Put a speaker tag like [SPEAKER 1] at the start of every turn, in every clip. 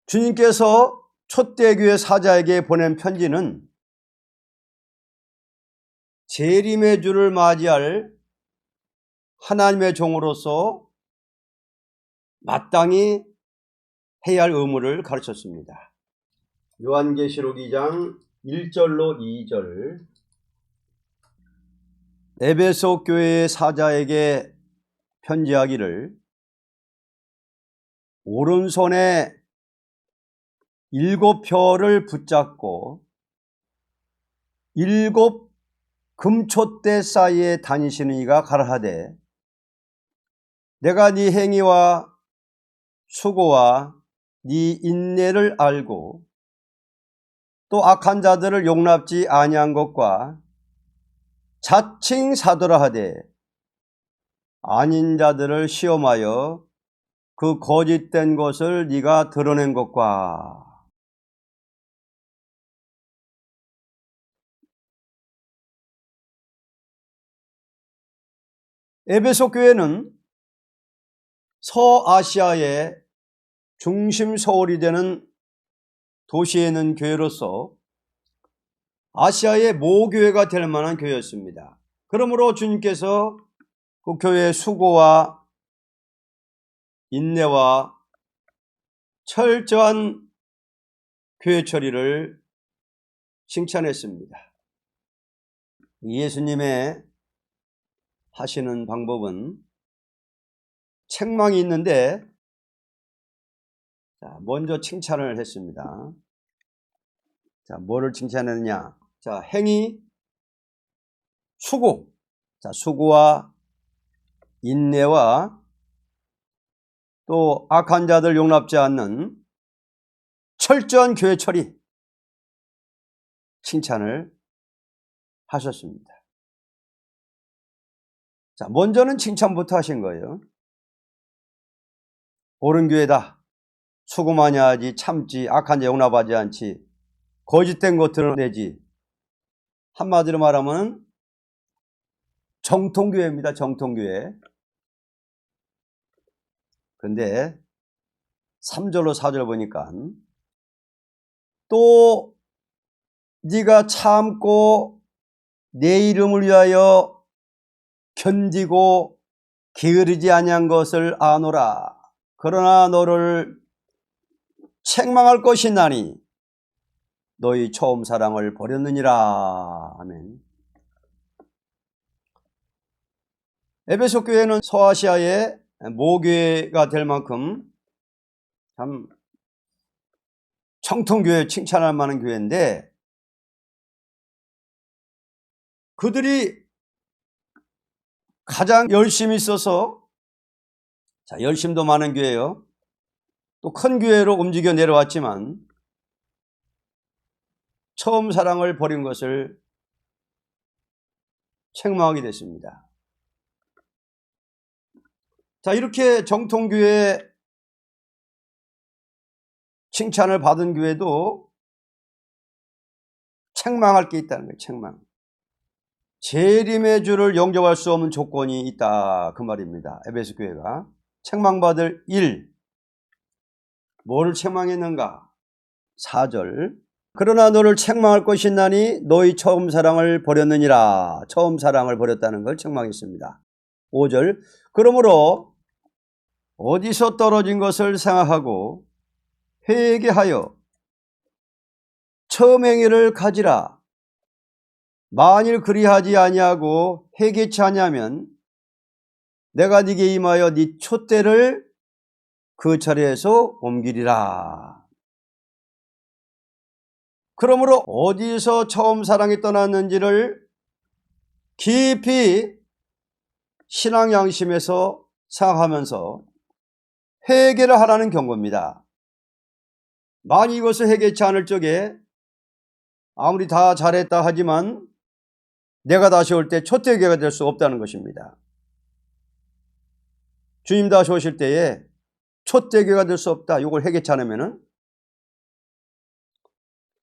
[SPEAKER 1] 주님께서 촛대교회 사자에게 보낸 편지는 재림의 주를 맞이할 하나님의 종으로서 마땅히 해야 할 의무를 가르쳤습니다. 요한계시록 2장 1절로 2절. 에베소 교회의 사자에게 편지하기를 오른손에 7표를 붙잡고 7 금촛대 사이에 다니시는 이가 가라하되 내가 네 행위와 수고와 네 인내를 알고 또 악한 자들을 용납지 아니한 것과 자칭 사도라 하되 아닌 자들을 시험하여 그 거짓된 것을 네가 드러낸 것과. 에베소 교회는 서아시아의 중심 서울이 되는 도시에 있는 교회로서 아시아의 모교회가 될 만한 교회였습니다. 그러므로 주님께서 그 교회의 수고와 인내와 철저한 교회 처리를 칭찬했습니다. 예수님의 하시는 방법은 책망이 있는데 먼저 칭찬을 했습니다. 뭐를 칭찬했느냐? 행위, 수고. 수고와 인내와 또 악한 자들 용납지 않는 철저한 교회 처리 칭찬을 하셨습니다. 먼저는 칭찬부터 하신 거예요. 옳은 교회다. 수고 많이 하지, 참지, 악한 자 용납하지 않지, 거짓된 것 드러내지. 한마디로 말하면 정통교회입니다. 정통교회. 그런데 3절로 4절 보니까 또 네가 참고 내 이름을 위하여 견디고 게으르지 아니한 것을 아노라. 그러나 너를 책망할 것이 나니 너희 처음 사랑을 버렸느니라. 아멘. 에베소 교회는 서아시아의 모교회가 될 만큼 참 청통교회 칭찬할 만한 교회인데 그들이 가장 열심히 있어서 열심도 많은 교회예요. 또 큰 교회로 움직여 내려왔지만 처음 사랑을 버린 것을 책망하게 됐습니다. 이렇게 정통교회 칭찬을 받은 교회도 책망할 게 있다는 거예요. 책망. 재림의 주를 영접할 수 없는 조건이 있다, 그 말입니다. 에베소 교회가 책망받을 일, 뭐를 책망했는가? 4절. 그러나 너를 책망할 것이 있나니 너희 처음 사랑을 버렸느니라. 처음 사랑을 버렸다는 걸 책망했습니다. 5절. 그러므로 어디서 떨어진 것을 생각하고 회개하여 처음 행위를 가지라. 만일 그리하지 아니하고 회개치 아니하면 내가 네게 임하여 네 촛대를 그 자리에서 옮기리라. 그러므로 어디서 처음 사랑이 떠났는지를 깊이 신앙 양심에서 생각하면서 회개를 하라는 경고입니다. 만일 이것을 회개치 않을 적에 아무리 다 잘했다 하지만 내가 다시 올 때 촛대교회가 될 수 없다는 것입니다. 주님 다시 오실 때에 촛대교회가 될 수 없다. 이걸 회개치 않으면은.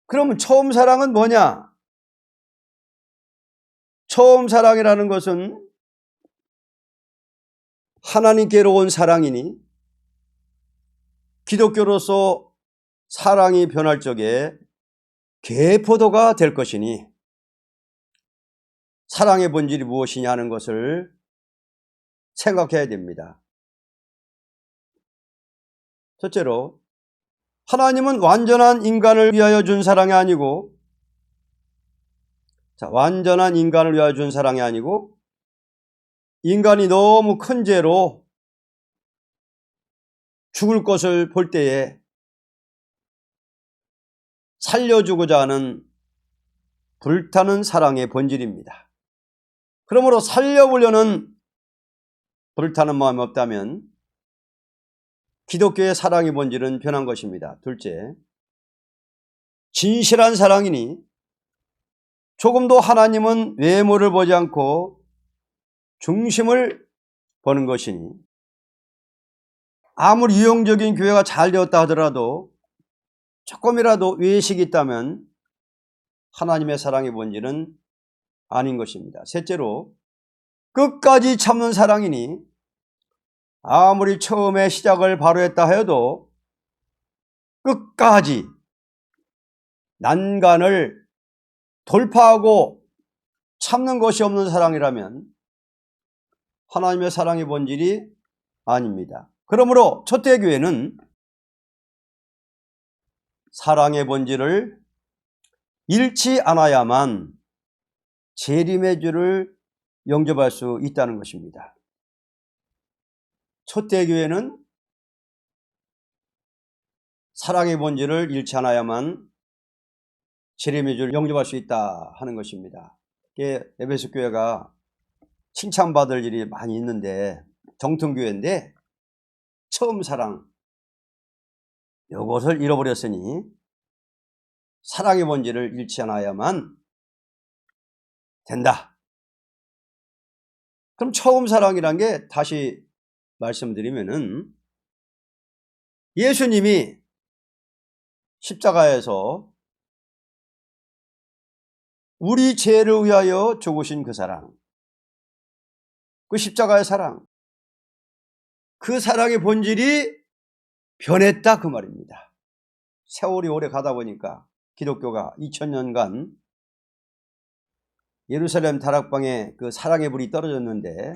[SPEAKER 1] 그러면 처음 사랑은 뭐냐? 처음 사랑이라는 것은 하나님께로 온 사랑이니 기독교로서 사랑이 변할 적에 개포도가 될 것이니 사랑의 본질이 무엇이냐 하는 것을 생각해야 됩니다. 첫째로, 하나님은 완전한 인간을 위하여 준 사랑이 아니고, 완전한 인간을 위하여 준 사랑이 아니고, 인간이 너무 큰 죄로 죽을 것을 볼 때에 살려주고자 하는 불타는 사랑의 본질입니다. 그러므로 살려보려는 불타는 마음이 없다면 기독교의 사랑의 본질은 변한 것입니다. 둘째, 진실한 사랑이니 조금도 하나님은 외모를 보지 않고 중심을 보는 것이니 아무리 유용적인 교회가 잘 되었다 하더라도 조금이라도 외식이 있다면 하나님의 사랑의 본질은 아닌 것입니다. 셋째로, 끝까지 참는 사랑이니 아무리 처음에 시작을 바로 했다 해도 끝까지 난간을 돌파하고 참는 것이 없는 사랑이라면 하나님의 사랑의 본질이 아닙니다. 그러므로 초대교회는 사랑의 본질을 잃지 않아야만 재림의 주를 영접할 수 있다는 것입니다. 초대교회는 사랑의 본질을 잃지 않아야만 재림의 주를 영접할 수 있다 하는 것입니다. 에베소 교회가 칭찬받을 일이 많이 있는데 정통교회인데 처음 사랑 이것을 잃어버렸으니 사랑의 본질을 잃지 않아야만 된다. 그럼 처음 사랑이란 게 다시 말씀드리면은 예수님이 십자가에서 우리 죄를 위하여 죽으신 그 사랑, 그 십자가의 사랑, 그 사랑의 본질이 변했다 그 말입니다. 세월이 오래 가다 보니까 기독교가 2000년간 예루살렘 다락방에 그 사랑의 불이 떨어졌는데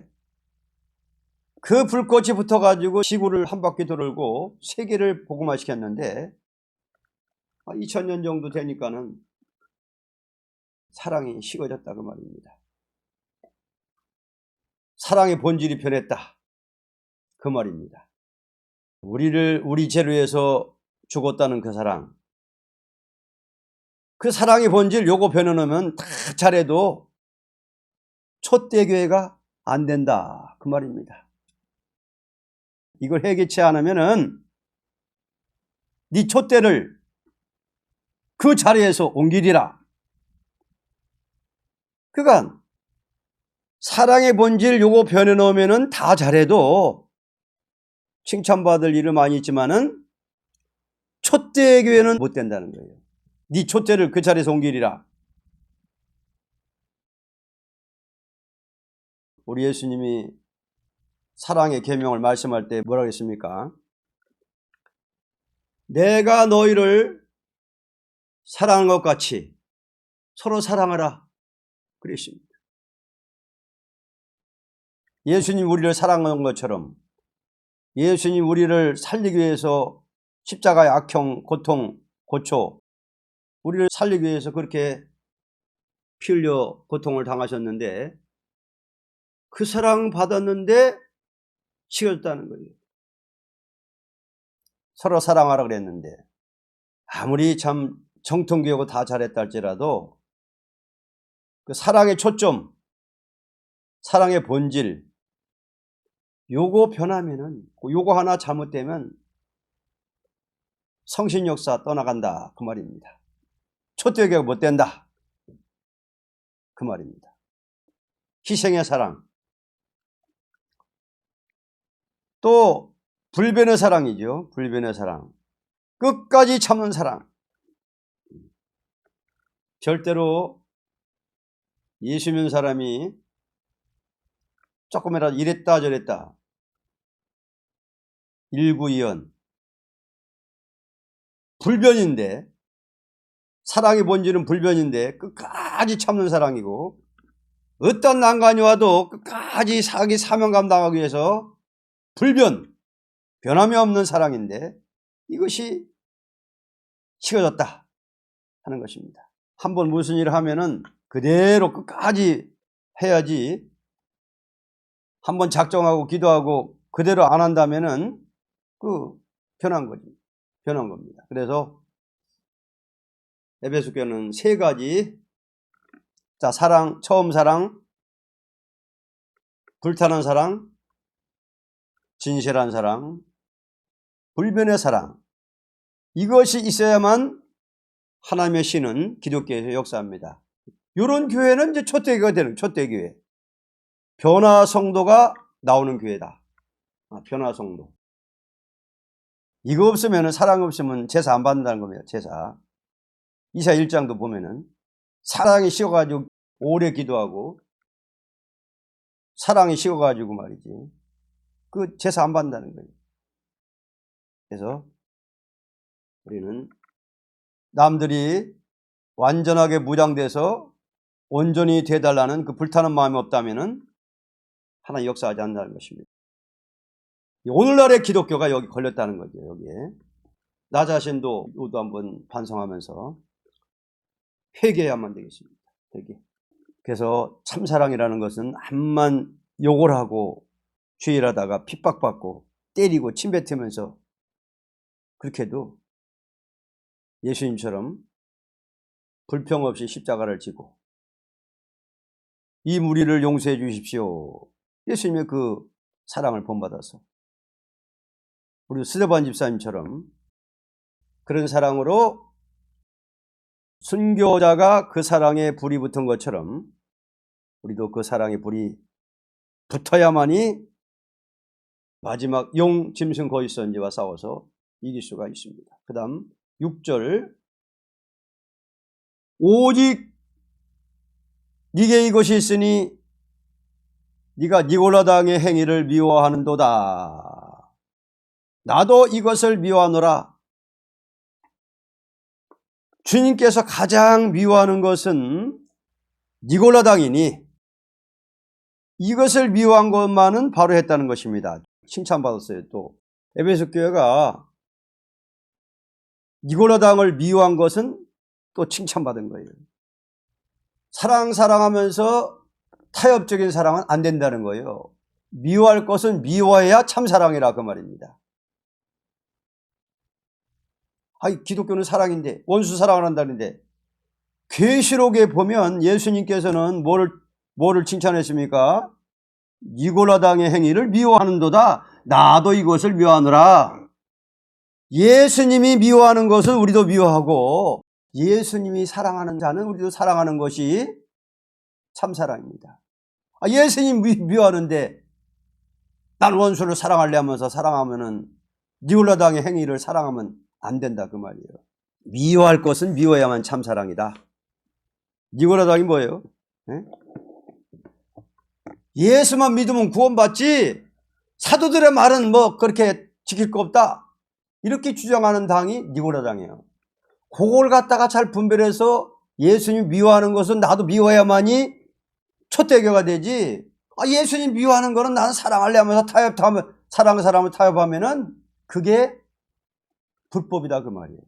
[SPEAKER 1] 그 불꽃이 붙어가지고 지구를 한 바퀴 돌고 세계를 복음화시켰는데 2000년 정도 되니까는 사랑이 식어졌다 그 말입니다. 사랑의 본질이 변했다 그 말입니다. 우리 죄를 위해서 죽었다는 그 사랑, 그 사랑의 본질 요거 변해놓으면 다 잘해도 촛대교회가 안 된다 그 말입니다. 이걸 해결치 않으면은 네 촛대를 그 자리에서 옮기리라. 그러니까 사랑의 본질 요거 변해놓으면은 다 잘해도 칭찬받을 일은 많이 있지만은 촛대교회는 못 된다는 거예요. 네 촛대를 그 자리에서 옮기리라. 우리 예수님이 사랑의 계명을 말씀할 때 뭐라고 했습니까? 내가 너희를 사랑한 것 같이 서로 사랑하라 그랬습니다. 예수님 우리를 사랑한 것처럼 예수님 우리를 살리기 위해서 십자가의 악형, 고통, 고초 우리를 살리기 위해서 그렇게 피 흘려 고통을 당하셨는데 그 사랑 받았는데 식어졌다는 거예요. 서로 사랑하라 그랬는데 아무리 참 정통교회고 다 잘했다 할지라도 그 사랑의 초점, 사랑의 본질 요거 변하면은 요거 하나 잘못되면 성신 역사 떠나간다 그 말입니다. 초대교회가 못 된다 그 말입니다. 희생의 사랑 또 불변의 사랑이죠. 불변의 사랑, 끝까지 참는 사랑. 절대로 예수 믿는 사람이 조금이라도 이랬다 저랬다 일구이연 불변인데, 사랑의 본질은 불변인데 끝까지 참는 사랑이고, 어떤 난관이 와도 끝까지 자기 사명 감당하기 위해서 변함이 없는 사랑인데, 이것이 식어졌다 하는 것입니다. 한번 무슨 일을 하면은 그대로 끝까지 해야지, 한번 작정하고 기도하고 그대로 안 한다면은 변한 겁니다. 그래서 에베소 교회는 세 가지, 자, 사랑, 처음 사랑, 불타는 사랑, 진실한 사랑, 불변의 사랑, 이것이 있어야만 하나님의 신은 기독교에서 역사합니다. 이런 교회는 이제 초대교회가 되는, 초대교회. 변화 성도가 나오는 교회다. 변화 성도. 이거 없으면, 사랑 없으면 제사 안 받는다는 겁니다. 제사. 이사 1장도 보면은 사랑이 식어가지고 오래 기도하고, 사랑이 식어가지고 말이지, 그 제사 안 받는다는 거예요. 그래서 우리는 남들이 완전하게 무장돼서 온전히 되달라는 그 불타는 마음이 없다면은 하나님 역사하지 않는다는 것입니다. 오늘날의 기독교가 여기 걸렸다는 거죠. 여기에 나 자신도 한번 반성하면서 회개해야만 되겠습니다. 회개. 그래서 참사랑이라는 것은 암만 욕을 하고 주일하다가 핍박받고 때리고 침뱉으면서 그렇게 해도 예수님처럼 불평 없이 십자가를 지고 이 무리를 용서해 주십시오. 예수님의 그 사랑을 본받아서 우리 스데반 집사님처럼 그런 사랑으로 순교자가 그 사랑에 불이 붙은 것처럼 우리도 그 사랑에 불이 붙어야만이 마지막 용 짐승 거짓선지와 싸워서 이길 수가 있습니다. 그 다음 6절, 오직 네게 이것이 있으니 네가 니골라당의 행위를 미워하는도다. 나도 이것을 미워하노라. 주님께서 가장 미워하는 것은 니골라당이니 이것을 미워한 것만은 바로 했다는 것입니다. 칭찬받았어요. 또 에베소 교회가 니골라당을 미워한 것은 또 칭찬받은 거예요. 사랑하면서 타협적인 사랑은 안 된다는 거예요. 미워할 것은 미워해야 참사랑이라 그 말입니다. 기독교는 사랑인데, 원수 사랑을 한다는데, 계시록에 보면 예수님께서는 뭐를 칭찬했습니까? 니골라당의 행위를 미워하는도다. 나도 이것을 미워하노라. 예수님이 미워하는 것은 우리도 미워하고, 예수님이 사랑하는 자는 우리도 사랑하는 것이 참사랑입니다. 예수님 미워하는데 난 원수를 사랑할래 하면서 사랑하면은 니골라당의 행위를 사랑하면 안 된다 그 말이에요. 미워할 것은 미워야만 참사랑이다. 니골라당이 뭐예요? 예수만 믿으면 구원받지 사도들의 말은 뭐 그렇게 지킬 거 없다 이렇게 주장하는 당이 니골라당이에요. 그걸 갖다가 잘 분별해서 예수님 미워하는 것은 나도 미워야만이 초대교가 되지, 예수님 미워하는 거는 나는 사랑할래 하면서 사랑을 타협하면은 그게 불법이다 그 말이에요.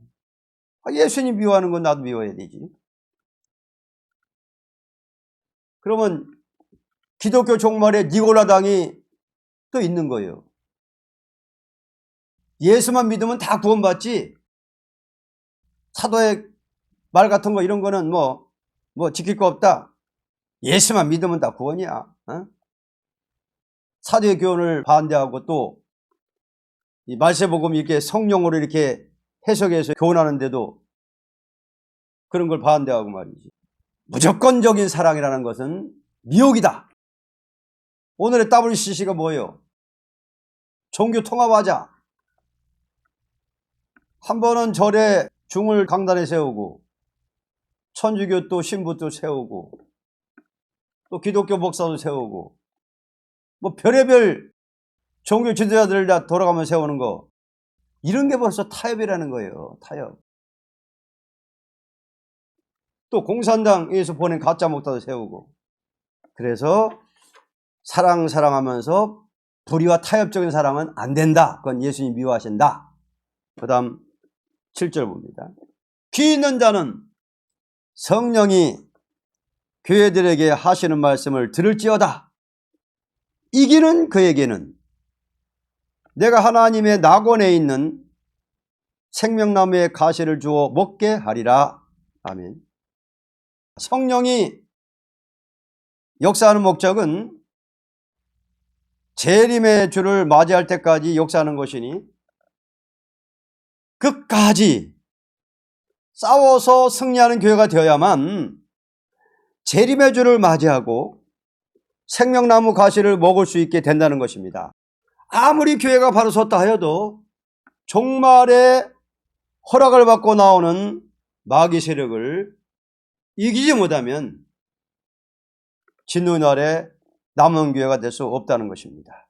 [SPEAKER 1] 예수님 미워하는 건 나도 미워해야 되지. 그러면 기독교 종말에 니골라당이 또 있는 거예요. 예수만 믿으면 다 구원받지 사도의 말 같은 거 이런 거는 뭐 지킬 거 없다. 예수만 믿으면 다 구원이야. 사도의 교훈을 반대하고 또 이 말세복음 이렇게 성령으로 이렇게 해석해서 교훈하는데도 그런 걸 반대하고 말이지. 무조건적인 사랑이라는 것은 미혹이다. 오늘의 WCC가 뭐예요? 종교 통합하자. 한 번은 절에 중을 강단에 세우고 천주교 또 신부도 세우고 또 기독교 목사도 세우고 뭐 별의별 종교 지도자들 다 돌아가면서 세우는 거, 이런 게 벌써 타협이라는 거예요. 타협. 또 공산당에서 보낸 가짜 목사도 세우고. 그래서 사랑하면서 불의와 타협적인 사랑은 안 된다. 그건 예수님 미워하신다. 그 다음 7절 봅니다. 귀 있는 자는 성령이 교회들에게 하시는 말씀을 들을지어다. 이기는 그에게는 내가 하나님의 낙원에 있는 생명나무의 가시를 주어 먹게 하리라. 아멘. 성령이 역사하는 목적은 재림의 주를 맞이할 때까지 역사하는 것이니 끝까지 싸워서 승리하는 교회가 되어야만 재림의 주를 맞이하고 생명나무 가시를 먹을 수 있게 된다는 것입니다. 아무리 교회가 바로 섰다 하여도 종말에 허락을 받고 나오는 마귀 세력을 이기지 못하면 진노의 날에 남은 교회가 될 수 없다는 것입니다.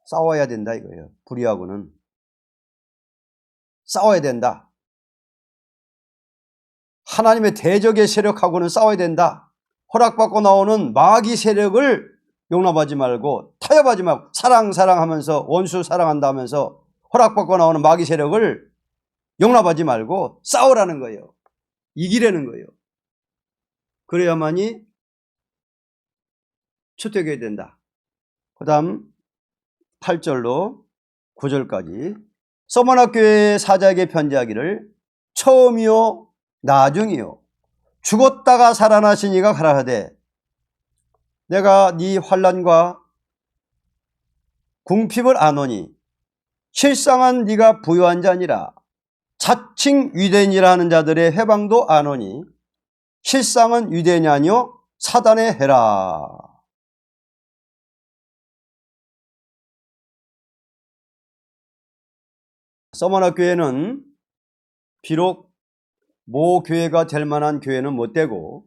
[SPEAKER 1] 싸워야 된다 이거예요. 불의하고는 싸워야 된다. 하나님의 대적의 세력하고는 싸워야 된다. 허락받고 나오는 마귀 세력을 용납하지 말고 타협하지 말고 사랑하면서 원수 사랑한다 하면서 허락받고 나오는 마귀 세력을 용납하지 말고 싸우라는 거예요. 이기려는 거예요. 그래야만이 출퇴해야 된다. 그 다음 8절로 9절까지 서머나 교회의 사자에게 편지하기를 처음이요 나중이요 죽었다가 살아나신 이가 가라하되 내가 네 환난과 궁핍을 아노니 실상은 네가 부유한 자니라. 자칭 유대인이라 하는 자들의 회방도 아노니 실상은 유대인이 아니요 사단의 해라. 서머나 교회는 비록 모 교회가 될 만한 교회는 못 되고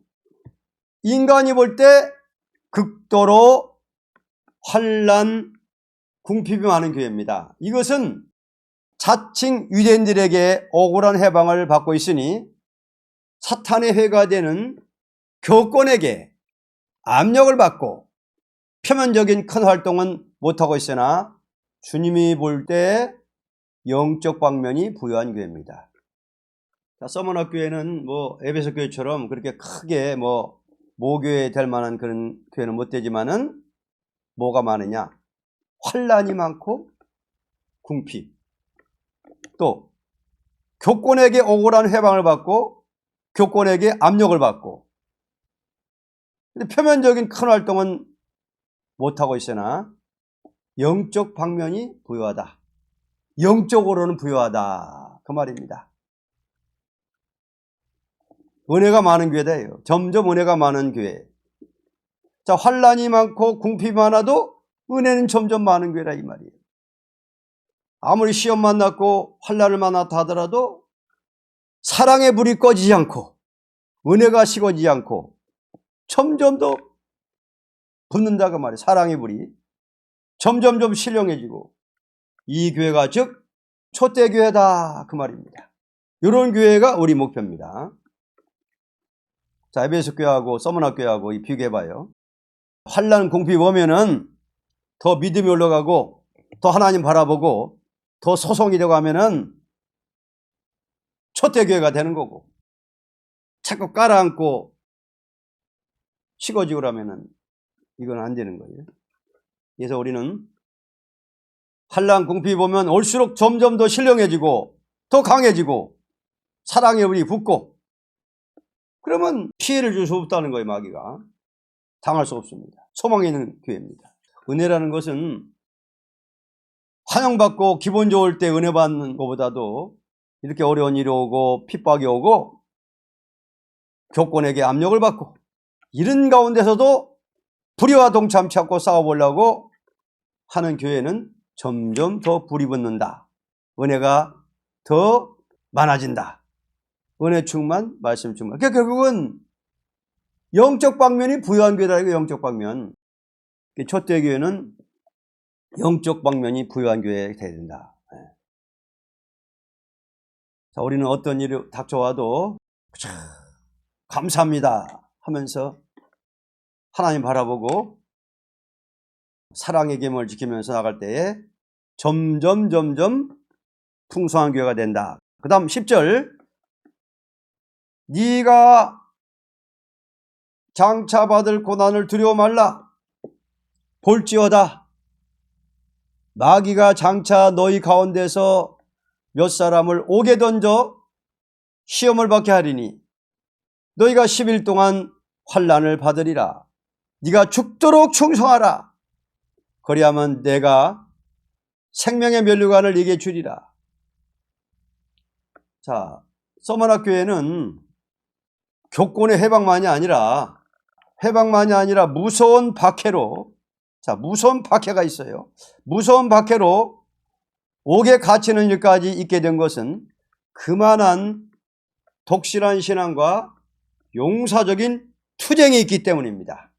[SPEAKER 1] 인간이 볼 때 극도로 환난 궁핍이 많은 교회입니다. 이것은 자칭 유대인들에게 억울한 해방을 받고 있으니 사탄의 해가 되는 교권에게 압력을 받고 표면적인 큰 활동은 못하고 있으나 주님이 볼 때 영적 방면이 부유한 교회입니다. 서머나 교회는 에베소 교회처럼 그렇게 크게 모교회 될 만한 그런 교회는 못 되지만은 뭐가 많으냐? 환난이 많고 궁핍. 또 교권에게 억울한 해방을 받고 교권에게 압력을 받고. 근데 표면적인 큰 활동은 못하고 있으나 영적 방면이 부유하다. 영적으로는 부유하다. 그 말입니다. 은혜가 많은 교회다예요. 점점 은혜가 많은 교회. 자, 환난이 많고 궁핍이 많아도 은혜는 점점 많은 교회라 이 말이에요. 아무리 시험 만났고 환난을 만났다 하더라도 사랑의 불이 꺼지지 않고 은혜가 식어지지 않고 점점 더 붙는다 그 말이에요. 사랑의 불이 점점점 신령해지고 이 교회가 즉 촛대교회다 그 말입니다. 이런 교회가 우리 목표입니다. 자, 에베소 교회하고 서머나 교회하고 비교해봐요. 환난 궁핍이 오면은 더 믿음이 올라가고 더 하나님 바라보고 더 소송이 되고 하면은 촛대교회가 되는 거고 자꾸 깔아앉고 식어지고 그러면은 이건 안 되는 거예요. 그래서 우리는 환난 궁핍이 보면 올수록 점점 더 신령해지고 더 강해지고 사랑의 불이 붙고 그러면 피해를 줄 수 없다는 거예요. 마귀가 당할 수 없습니다. 소망이 있는 교회입니다. 은혜라는 것은 환영받고 기분 좋을 때 은혜 받는 것보다도 이렇게 어려운 일이 오고 핍박이 오고 교권에게 압력을 받고 이런 가운데서도 불의와 동참치 않고 싸워보려고 하는 교회는 점점 더 불이 붙는다. 은혜가 더 많아진다. 은혜 충만, 말씀 충만. 그러니까 결국은 영적 방면이 부유한 교회다. 이거 영적 방면. 촛대교회는 영적 방면이 부유한 교회가 되어야 된다. 자, 우리는 어떤 일이 닥쳐와도 감사합니다 하면서 하나님 바라보고 사랑의 계명을 지키면서 나갈 때에 점점 풍성한 교회가 된다. 그 다음 10절, 네가 장차받을 고난을 두려워 말라. 볼지어다 마귀가 장차 너희 가운데서 몇 사람을 옥에 던져 시험을 받게 하리니 너희가 10일 동안 환난을 받으리라. 네가 죽도록 충성하라. 그리하면 내가 생명의 면류관을 네게 주리라. 자, 서머나 교회는 교권의 해방만이 아니라 무서운 박해로, 자, 무서운 박해가 있어요. 무서운 박해로 옥에 갇히는 일까지 있게 된 것은 그만한 독실한 신앙과 용사적인 투쟁이 있기 때문입니다.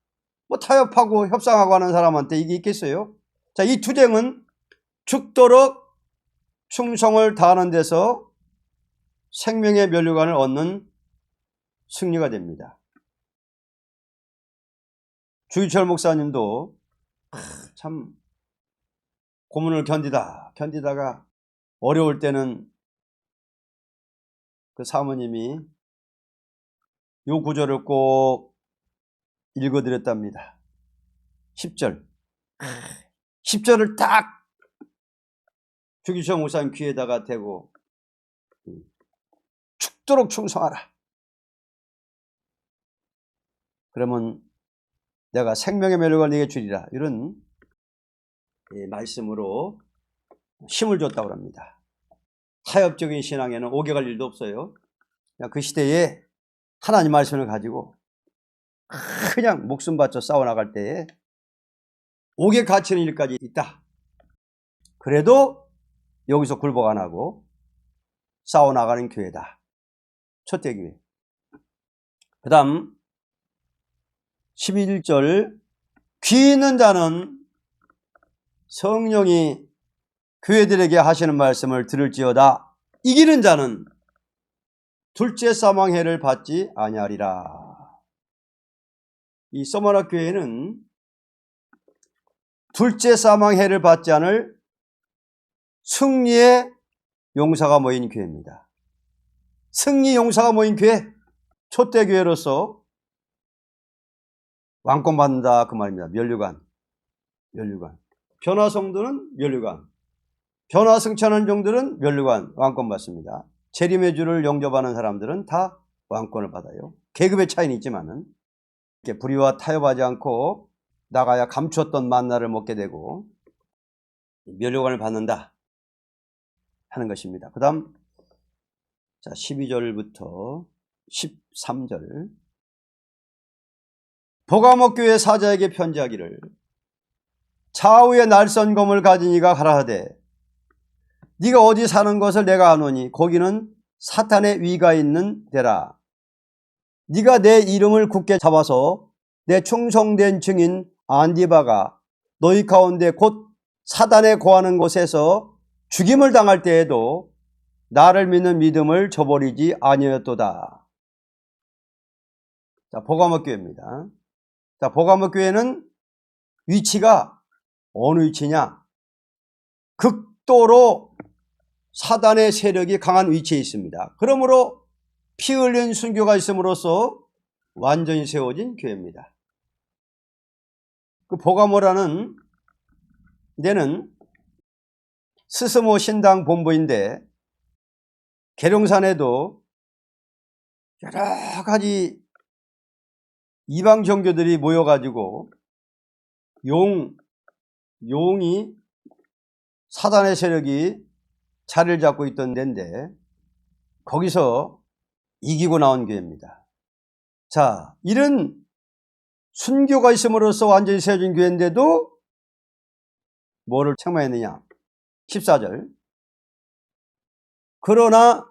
[SPEAKER 1] 뭐 타협하고 협상하고 하는 사람한테 이게 있겠어요? 자, 이 투쟁은 죽도록 충성을 다하는 데서 생명의 면류관을 얻는 승리가 됩니다. 주기철 목사님도 참 고문을 견디다가 어려울 때는 그 사모님이 요 구절을 꼭 읽어드렸답니다. 10절. 10절을 딱 주기철 목사님 귀에다가 대고 죽도록 충성하라. 그러면 내가 생명의 면류관을 네게 주리라. 이런 말씀으로 힘을 줬다고 합니다. 타협적인 신앙에는 옥에 갈 일도 없어요. 그냥 그 시대에 하나님 말씀을 가지고 그냥 목숨 바쳐 싸워나갈 때에 옥에 갇히는 일까지 있다. 그래도 여기서 굴복 안 하고 싸워나가는 교회다. 첫째 교회. 그 다음 11절, 귀 있는 자는 성령이 교회들에게 하시는 말씀을 들을지어다. 이기는 자는 둘째 사망해를 받지 아니하리라. 이 서머나 교회는 둘째 사망해를 받지 않을 승리의 용사가 모인 교회입니다. 승리 용사가 모인 교회, 초대 교회로서 왕권받는다 그 말입니다. 면류관. 변화성도는 면류관, 변화승천한 종들은 면류관 왕권받습니다. 재림의 주를 영접하는 사람들은 다 왕권을 받아요. 계급의 차이는 있지만은 이렇게 불의와 타협하지 않고 나가야 감추었던 만나를 먹게 되고 면류관을 받는다 하는 것입니다. 그 다음 12절부터 13절, 보가목 교회 사자에게 편지하기를 좌우에 날선 검을 가진 이가 가라하되 네가 어디 사는 것을 내가 아노니 거기는 사탄의 위가 있는 데라. 네가 내 이름을 굳게 잡아서 내 충성된 증인 안디바가 너희 가운데 곧 사단에 거하는 곳에서 죽임을 당할 때에도 나를 믿는 믿음을 저버리지 아니었도다. 자, 보가목 교회입니다. 자, 보가목 교회는 위치가 어느 위치냐? 극도로 사단의 세력이 강한 위치에 있습니다. 그러므로 피 흘린 순교가 있음으로써 완전히 세워진 교회입니다. 그 보가모라는 데는 스스모 신당 본부인데 계룡산에도 여러 가지 이방 종교들이 모여가지고 용이 사단의 세력이 자리를 잡고 있던 데인데 거기서 이기고 나온 교회입니다. 자, 이런 순교가 있음으로써 완전히 세워진 교회인데도 뭐를 책망했느냐? 14절, 그러나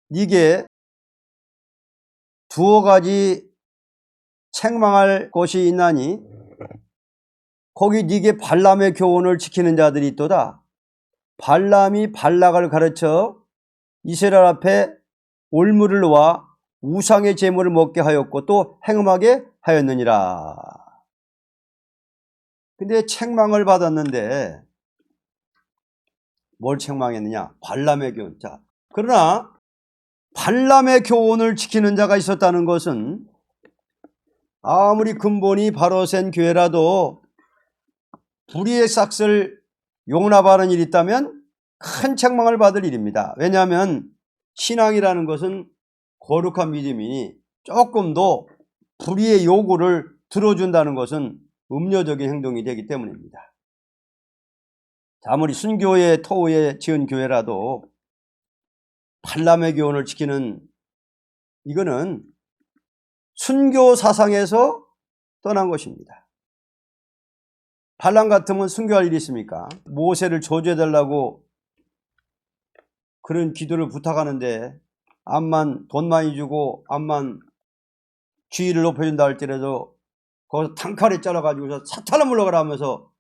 [SPEAKER 1] 네게 두어 가지 책망할 것이 있나니 거기 네게 발람의 교훈을 지키는 자들이 있도다. 발람이 발락을 가르쳐 이스라엘 앞에 올무를 놓아 우상의 제물을 먹게 하였고 또 행음하게 하였느니라. 근데 책망을 받았는데 뭘 책망했느냐? 발람의 교훈. 자, 그러나 발람의 교훈을 지키는 자가 있었다는 것은 아무리 근본이 바로 센 교회라도 불의의 싹을 용납하는 일이 있다면 큰 책망을 받을 일입니다. 왜냐하면 신앙이라는 것은 거룩한 믿음이니 조금도 불의의 요구를 들어준다는 것은 음료적인 행동이 되기 때문입니다. 아무리 순교의 토후에 지은 교회라도 발람의 교훈을 지키는 이거는 순교 사상에서 떠난 것입니다. 발람 같으면 순교할 일이 있습니까? 모세를 저주해달라고 그런 기도를 부탁하는데 암만 돈 많이 주고 암만 지위를 높여준다 할지라도 거기서 단칼에 잘라가지고서 사탄을 물러가라 하면서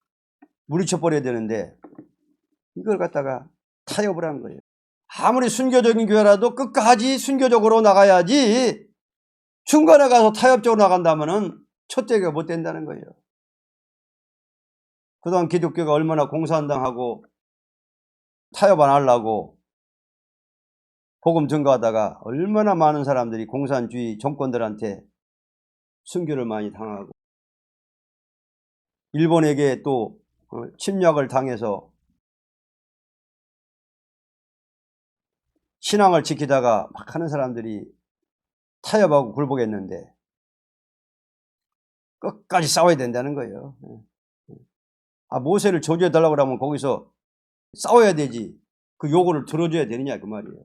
[SPEAKER 1] 물리쳐버려야 되는데 이걸 갖다가 타협을 한 거예요. 아무리 순교적인 교회라도 끝까지 순교적으로 나가야지 중간에 가서 타협적으로 나간다면 첫째가 못 된다는 거예요. 그동안 기독교가 얼마나 공산당하고 타협 안 하려고 복음 증거하다가 얼마나 많은 사람들이 공산주의 정권들한테 순교를 많이 당하고 일본에게 또 침략을 당해서 신앙을 지키다가 막 하는 사람들이 타협하고 굴복했는데 끝까지 싸워야 된다는 거예요. 모세를 저주해달라고 하면 거기서 싸워야 되지. 그 요구를 들어줘야 되느냐 그 말이에요.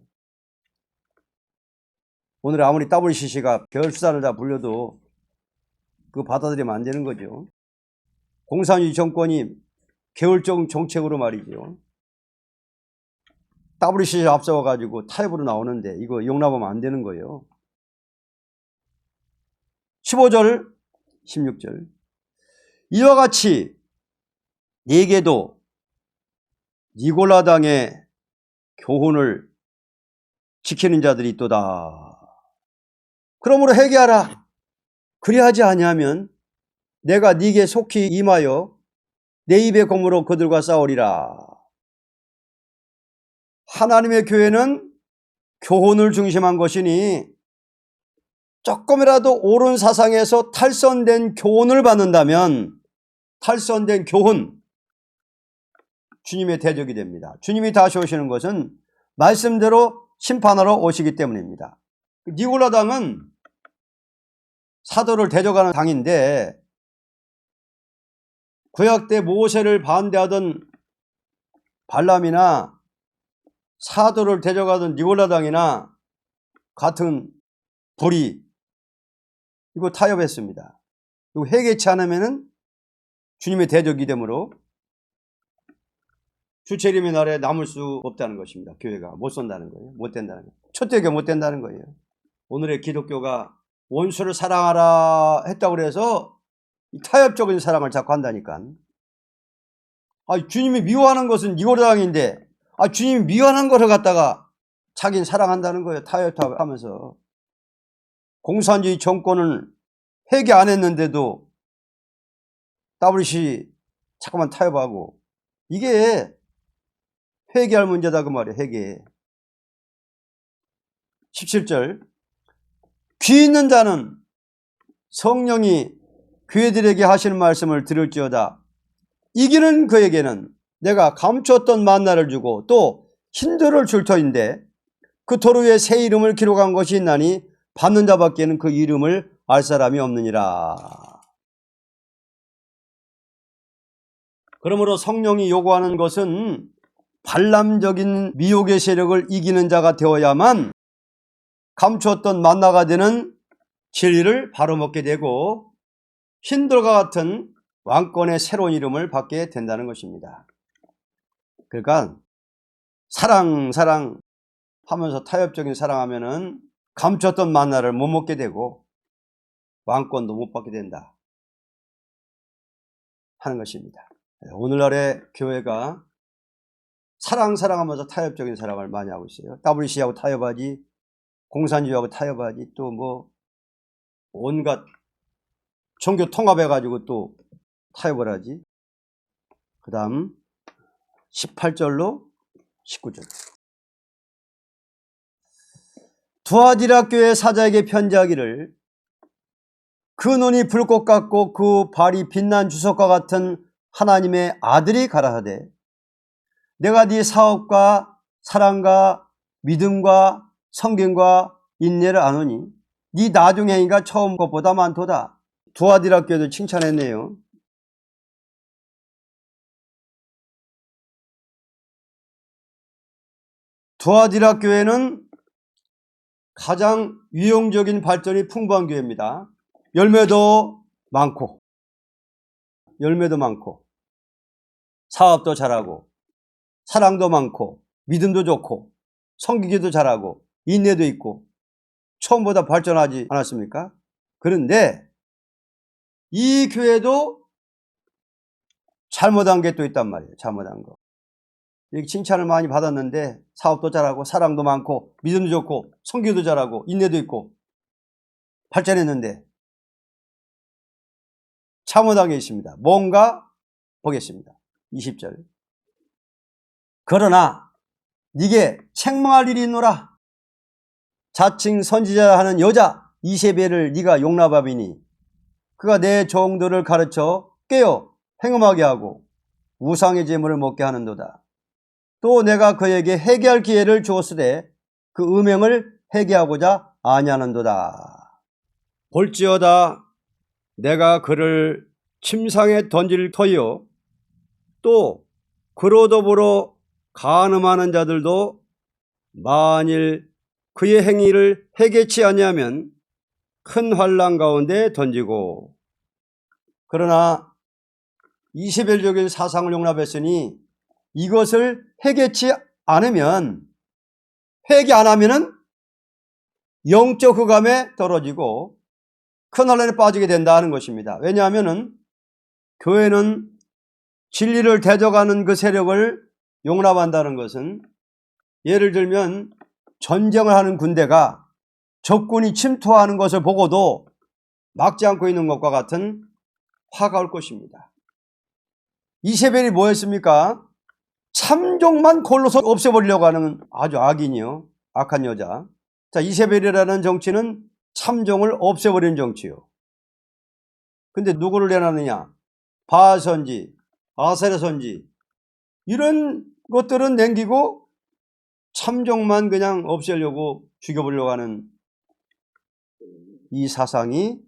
[SPEAKER 1] 오늘 아무리 WCC가 별수단을 다 불려도 그거 받아들이면 안 되는 거죠. 공산주의 정권이 계율적 정책으로 말이죠. WCC 앞서가지고 타협으로 나오는데 이거 용납하면 안 되는 거예요. 15절, 16절. 이와 같이 네게도 니골라당의 교훈을 지키는 자들이 있도다. 그러므로 회개하라. 그리하지 아니하면 내가 네게 속히 임하여 내 입의 검으로 그들과 싸우리라. 하나님의 교회는 교훈을 중심한 것이니 조금이라도 옳은 사상에서 탈선된 교훈을 받는다면 탈선된 교훈, 주님의 대적이 됩니다. 주님이 다시 오시는 것은 말씀대로 심판하러 오시기 때문입니다. 니골라 당은 사도를 대적하는 당인데 구약 때 모세를 반대하던 발람이나 사도를 대적하던 니골라 당이나 같은 불의 이거 타협했습니다. 이거 회개치 않으면은 주님의 대적이 되므로 주체림의 날에 남을 수 없다는 것입니다. 교회가 못 선다는 거예요. 못 된다는 거예요. 첫째가 못 된다는 거예요. 오늘의 기독교가 원수를 사랑하라 했다고 해서 타협적인 사랑을 자꾸 한다니까. 주님이 미워하는 것은 니골라당인데 주님이 미워하는 것을 갖다가 자기는 사랑한다는 거예요. 타협하면서. 공산주의 정권을 회개 안 했는데도 WC 자꾸만 타협하고 이게 회개할 문제다 그 말이에요. 회개. 17절. 귀 있는 자는 성령이 교회들에게 하시는 말씀을 들을지어다. 이기는 그에게는 내가 감추었던 만나를 주고 또 힌들을 줄 터인데 그 돌 위에 새 이름을 기록한 것이 있나니 받는 자밖에는 그 이름을 알 사람이 없느니라. 그러므로 성령이 요구하는 것은 발람적인 미혹의 세력을 이기는 자가 되어야만 감추었던 만나가 되는 진리를 바로 먹게 되고 힌들과 같은 왕권의 새로운 이름을 받게 된다는 것입니다. 그러니까 사랑 하면서 타협적인 사랑하면은 감췄던 만나를 못 먹게 되고 왕권도 못 받게 된다 하는 것입니다. 오늘날의 교회가 사랑하면서 타협적인 사랑을 많이 하고 있어요. WC하고 타협하지 공산주의하고 타협하지 또 뭐 온갖 종교 통합해가지고 또 타협을 하지. 그 다음 18절로 19절. 두아디라 교회 사자에게 편지하기를 그 눈이 불꽃 같고 그 발이 빛난 주석과 같은 하나님의 아들이 가라사대 내가 네 사업과 사랑과 믿음과 성경과 인내를 아노니 네 나중 행위가 처음 것보다 많도다. 두아디라 교회도 칭찬했네요. 두아디라 교회는 가장 유용적인 발전이 풍부한 교회입니다. 열매도 많고 사업도 잘하고 사랑도 많고 믿음도 좋고 섬기기도 잘하고 인내도 있고 처음보다 발전하지 않았습니까? 그런데 이 교회도 잘못한 게 또 있단 말이에요. 잘못한 거. 이렇게 칭찬을 많이 받았는데 사업도 잘하고 사랑도 많고 믿음도 좋고 섬기기도 잘하고 인내도 있고 발전했는데 잘못한 게 있습니다. 뭔가 보겠습니다. 20절. 그러나 네게 책망할 일이 있노라. 자칭 선지자라 하는 여자 이세벨을 네가 용납하비니 그가 내 종들을 가르쳐 깨어 행음하게 하고 우상의 제물을 먹게 하는도다. 또 내가 그에게 회개할 기회를 주었으되 그 음행을 회개하고자 아니하는도다. 볼지어다 내가 그를 침상에 던질 터이요 또 그로 더불어 간음하는 자들도 만일 그의 행위를 회개치 아니하면 큰 환난 가운데 던지고 그러나 이세벨적인 사상을 용납했으니 이것을 회개치 않으면 회개 안 하면은 영적 흑암에 떨어지고 큰 혼란에 빠지게 된다는 것입니다. 왜냐하면은 교회는 진리를 대적하는 그 세력을 용납한다는 것은 예를 들면 전쟁을 하는 군대가 적군이 침투하는 것을 보고도 막지 않고 있는 것과 같은 화가 올 것입니다. 이세벨이 뭐였습니까? 참종만 골로서 없애버리려고 하는 아주 악인이요. 악한 여자. 자, 이세벨이라는 정치는 참종을 없애버리는 정치요. 근데 누구를 내놨느냐? 바알 선지, 아세라 선지 이런 것들은 남기고 참종만 그냥 없애려고 죽여보려고 하는 이 사상이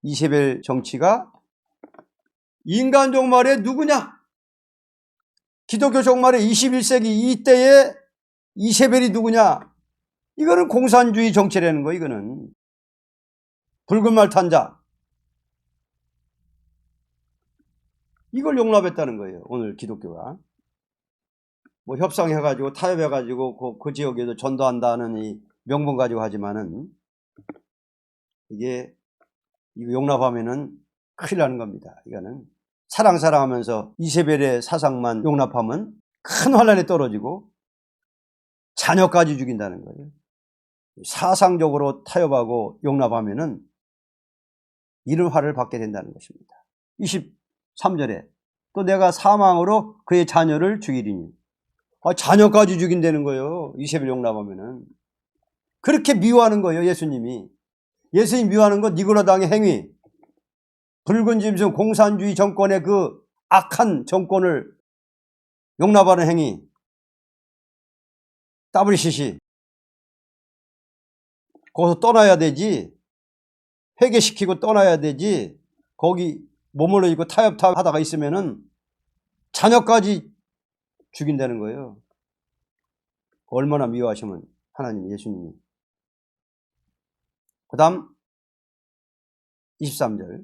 [SPEAKER 1] 이세벨 정치가 인간 종말에 누구냐? 기독교 종말에 21세기 이때에 이세벨이 누구냐? 이거는 공산주의 정치라는 거. 이거는 붉은 말 탄 자. 이걸 용납했다는 거예요. 오늘 기독교가. 뭐 협상해가지고 타협해가지고 그 지역에도 전도한다는 이 명분 가지고 하지만은 이게 이거 용납하면은 큰일 나는 겁니다. 이거는 사랑하면서 이세벨의 사상만 용납하면 큰 환난에 떨어지고 자녀까지 죽인다는 거예요. 사상적으로 타협하고 용납하면은 이런 화를 받게 된다는 것입니다. 23절에 또 내가 사망으로 그의 자녀를 죽이리니 자녀까지 죽인다는 거예요. 이세벨 용납하면은. 그렇게 미워하는 거예요. 예수님이 미워하는 건 니고라당의 행위, 붉은 짐승 공산주의 정권의 그 악한 정권을 용납하는 행위, WCC 거기서 떠나야 되지. 회개시키고 떠나야 되지. 거기 머물러 있고 타협하다가 있으면은 자녀까지 죽인다는 거예요. 얼마나 미워하시면 하나님 예수님이. 그 다음 23절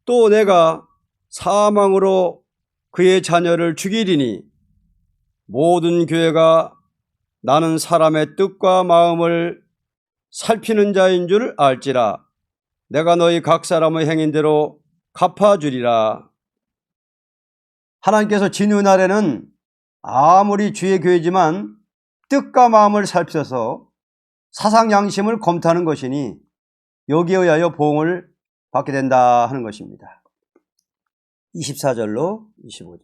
[SPEAKER 1] 또 내가 사망으로 그의 자녀를 죽이리니 모든 교회가 나는 사람의 뜻과 마음을 살피는 자인 줄 알지라. 내가 너희 각 사람의 행인대로 갚아주리라. 하나님께서 진유 날에는 아무리 주의 교회지만 뜻과 마음을 살펴서 사상 양심을 검토하는 것이니 여기에 의하여 보응을 받게 된다 하는 것입니다. 24절로 25절.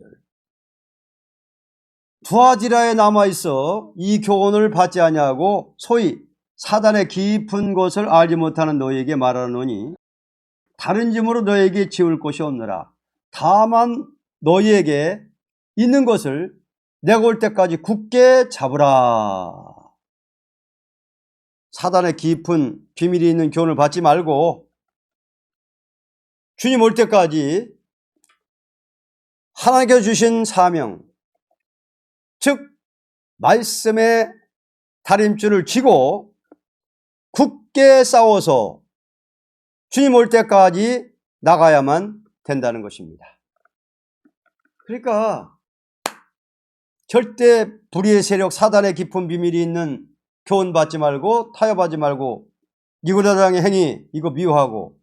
[SPEAKER 1] 두아디라에 남아있어 이 교훈을 받지 아니하고 소위 사단의 깊은 곳을 알지 못하는 너희에게 말하노니 다른 짐으로 너희에게 지울 곳이 없느라 다만 너희에게 있는 것을 내가 올 때까지 굳게 잡으라. 사단의 깊은 비밀이 있는 교훈을 받지 말고 주님 올 때까지 하나님께서 주신 사명, 즉 말씀의 다림줄을 쥐고 굳게 싸워서 주님 올 때까지 나가야만 된다는 것입니다. 그러니까 절대 불의의 세력, 사단의 깊은 비밀이 있는 교훈 받지 말고 타협하지 말고 니고라당의 행위 이거 미워하고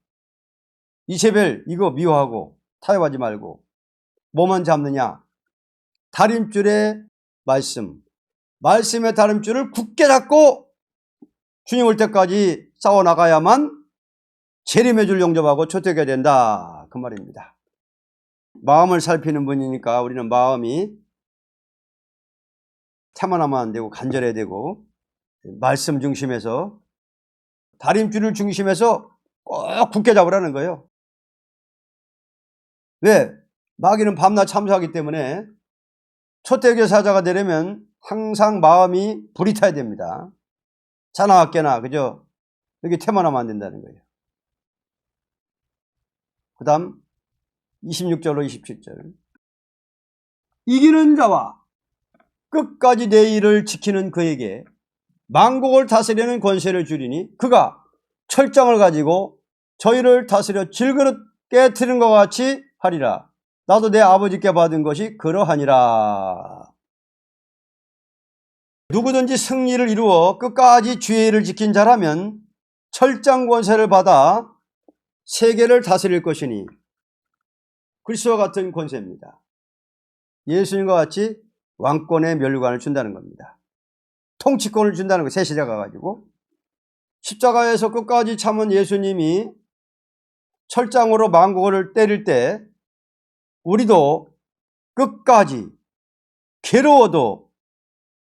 [SPEAKER 1] 이세벨 이거 미워하고 타협하지 말고 뭐만 잡느냐? 다림줄의 말씀, 말씀의 다림줄을 굳게 잡고 주님 올 때까지 싸워나가야만 재림의 줄 영접하고 초대하게 된다 그 말입니다. 마음을 살피는 분이니까 우리는 마음이 태만하면 안 되고 간절해야 되고 말씀 중심에서 다림줄을 중심에서 꼭 굳게 잡으라는 거예요. 왜? 마귀는 밤낮 참수하기 때문에 초대교회 사자가 되려면 항상 마음이 불이 타야 됩니다. 자나 깨나 그죠? 여기 태만하면 안 된다는 거예요. 그 다음 26절로 27절. 이기는 자와 끝까지 내 일을 지키는 그에게 만국을 다스리는 권세를 주리니 그가 철장을 가지고 저희를 다스려 질그릇 깨트린 것 같이 하리라. 나도 내 아버지께 받은 것이 그러하니라. 누구든지 승리를 이루어 끝까지 주의 일을 지킨 자라면 철장 권세를 받아 세계를 다스릴 것이니 그리스도와 같은 권세입니다. 예수님과 같이 왕권의 면류관을 준다는 겁니다. 통치권을 준다는 거예요. 새 시대가 가지고 십자가에서 끝까지 참은 예수님이 철장으로 만국을 때릴 때 우리도 끝까지 괴로워도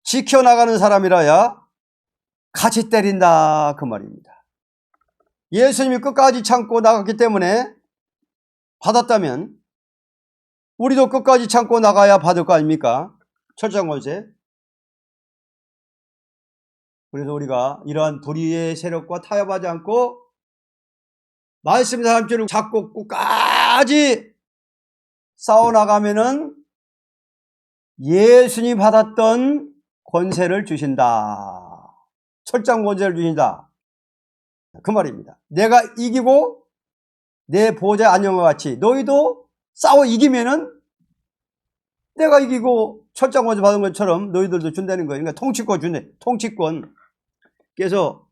[SPEAKER 1] 지켜나가는 사람이라야 같이 때린다 그 말입니다. 예수님이 끝까지 참고 나갔기 때문에 받았다면 우리도 끝까지 참고 나가야 받을 거 아닙니까? 철장 권세. 그래서 우리가 이러한 불의의 세력과 타협하지 않고 말씀의 다림줄을 잡고 끝까지 싸워나가면은 예수님이 받았던 권세를 주신다. 철장 권세를 주신다. 그 말입니다. 내가 이기고 내 보좌 안녕과 같이 너희도 싸워 이기면은 내가 이기고 철장 권세 받은 것처럼 너희들도 준다는 거예요. 그러니까 통치권 준대. 통치권. 그래서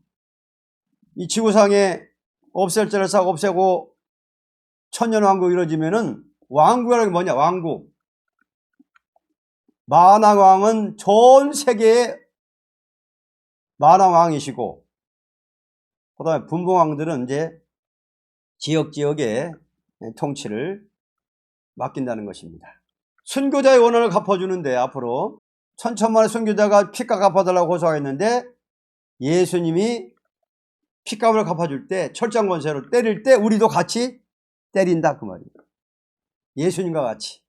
[SPEAKER 1] 이 지구상에 없앨 자를 싹 없애고 천년왕국 이루어지면은 왕국이라는 게 뭐냐? 왕국. 만왕왕은 전 세계의 만왕왕이시고 그 다음에 분봉왕들은 이제 지역지역의 통치를 맡긴다는 것입니다. 순교자의 원한을 갚아주는데 앞으로 천천만의 순교자가 핏값 갚아달라고 고소했는데 예수님이 핏값을 갚아줄 때 철장 권세로 때릴 때 우리도 같이 때린다 그 말입니다. 예수님과 같이.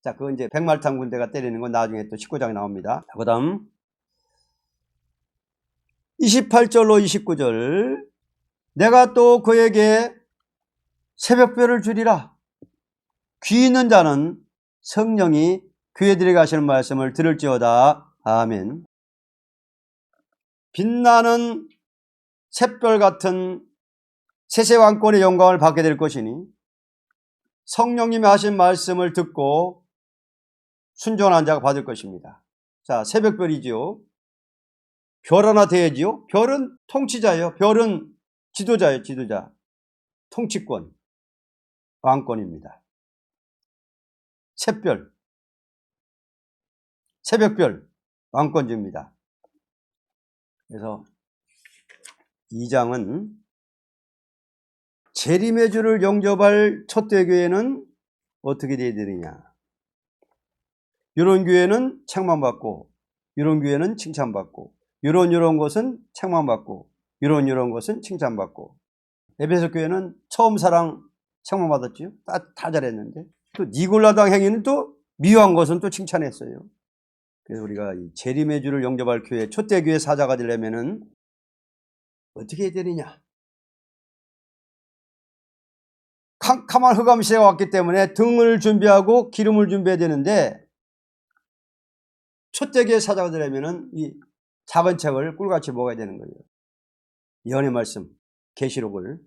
[SPEAKER 1] 자, 그건 이제 백말탄 군대가 때리는 건 나중에 또 19장에 나옵니다. 그 다음 28절로 29절. 내가 또 그에게 새벽별을 주리라. 귀 있는 자는 성령이 교회들에게 하시는 말씀을 들을지어다. 아멘. 빛나는 샛별 같은 세세왕권의 영광을 받게 될 것이니 성령님이 하신 말씀을 듣고 순종한 자가 받을 것입니다. 자, 새벽별이지요. 별 하나 돼야지요. 별은 통치자예요. 별은 지도자예요. 지도자. 통치권. 왕권입니다. 샛별. 새벽별. 왕권주입니다. 그래서 2장은 재림의 주를 영접할 첫대교회는 어떻게 돼야 되느냐. 이런 교회는 책망받고, 이런 교회는 칭찬받고, 이런 것은 책망받고, 이런 것은 칭찬받고. 에베소 교회는 처음 사랑 책망받았지요. 다 잘했는데. 또 니골라당 행위는 또 미워한 것은 또 칭찬했어요. 그래서 우리가 이 재림의 주를 영접할 교회, 초대교회 사자가 되려면은 어떻게 해야 되느냐. 캄캄한 흑암 시대가 왔기 때문에 등을 준비하고 기름을 준비해야 되는데, 초대교회 사자가 되려면은 이 작은 책을 꿀같이 먹어야 되는 거예요. 예언의 말씀, 계시록을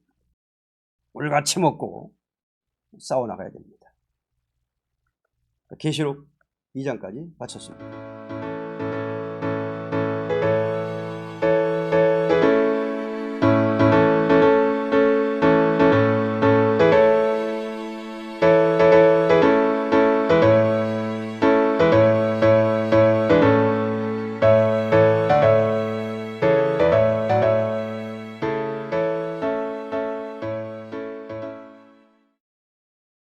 [SPEAKER 1] 꿀같이 먹고 싸워나가야 됩니다. 계시록 2장까지 마쳤습니다.